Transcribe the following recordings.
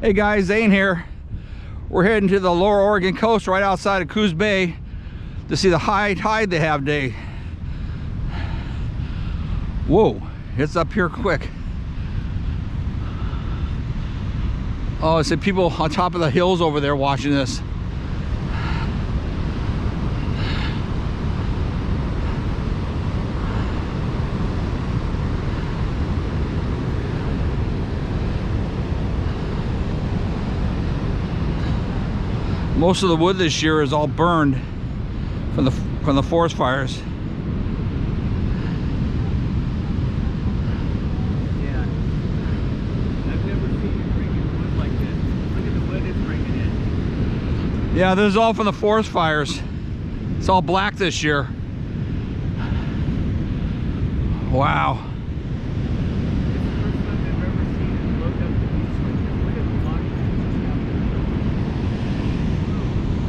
Hey guys, Zane here. We're heading to the lower Oregon coast right outside of Coos Bay to see the high tide they have today. Whoa, it's up here quick. Oh, I said people on top of the hills over there watching this. Most of the wood this year is all burned from the forest fires. Yeah, I've never seen it bringing wood like this. Look at the wood it's bringing in. Yeah, this is all from the forest fires. It's all black this year. Wow.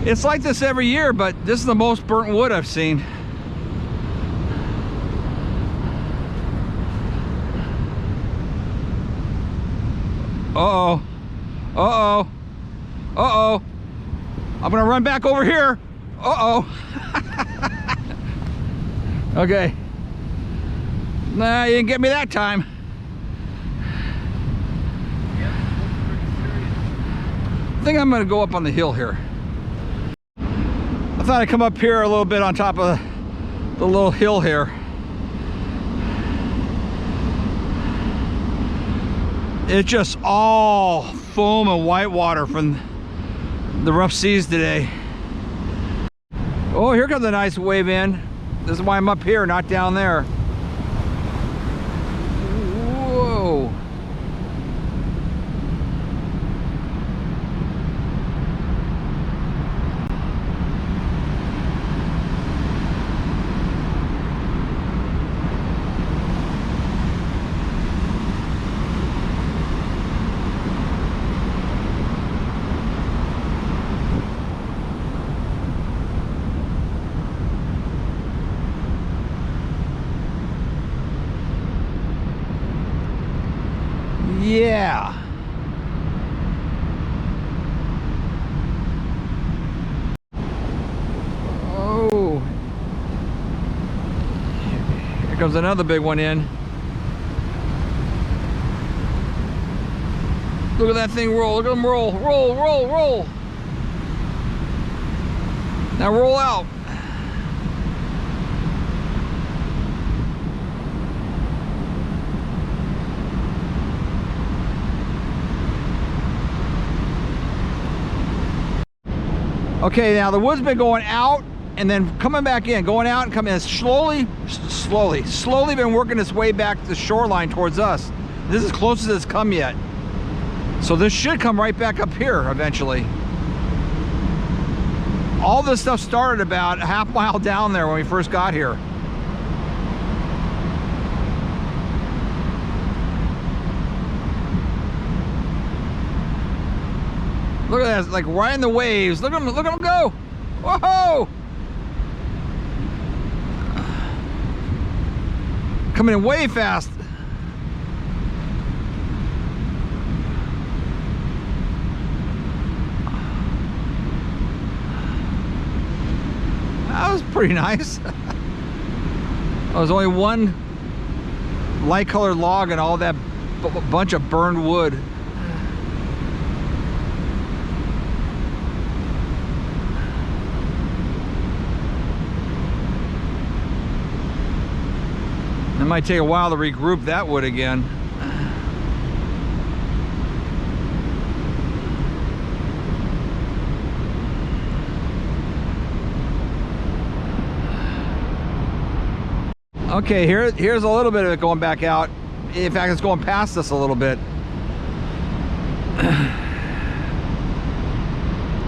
It's like this every year, but this is the most burnt wood I've seen. Uh-oh. Uh-oh. Uh-oh. I'm gonna run back over here. Uh-oh. Okay. Nah, you didn't get me that time. I think I'm gonna go up on the hill here. I thought I'd come up here a little bit on top of the little hill here. It's just all foam and white water from the rough seas today. Oh, here comes a nice wave in. This is why I'm up here, not down there. Whoa. Yeah. Oh. Here comes another big one in. Look at that thing roll. Look at them roll. Roll, roll, roll. Now roll out. Okay, now the wood's been going out and then coming back in, going out and coming in slowly been working its way back to the shoreline towards us. This is as close as it's come yet. So this should come right back up here eventually. All this stuff started about a half mile down there when we first got here. Look at that, like right in the waves. Look at them go. Whoa! Coming in way fast. That was pretty nice. There was only one light colored log and all that bunch of burned wood. It might take a while to regroup that wood again. Okay, here's a little bit of it going back out. In fact, it's going past us a little bit.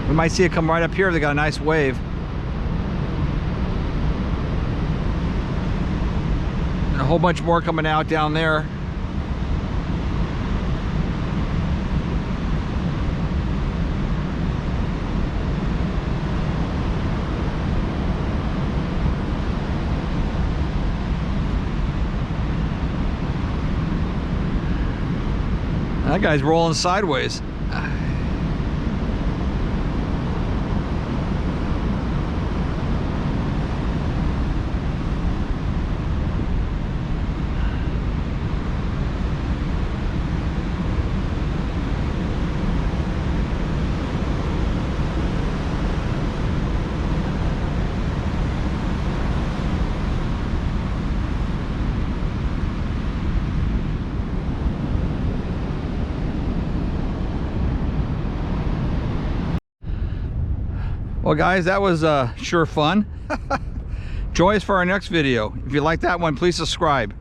We might see it come right up here if they got a nice wave. A whole bunch more coming out down there. That guy's rolling sideways. Well, guys, that was sure fun. Join us for our next video. If you like that one, please subscribe.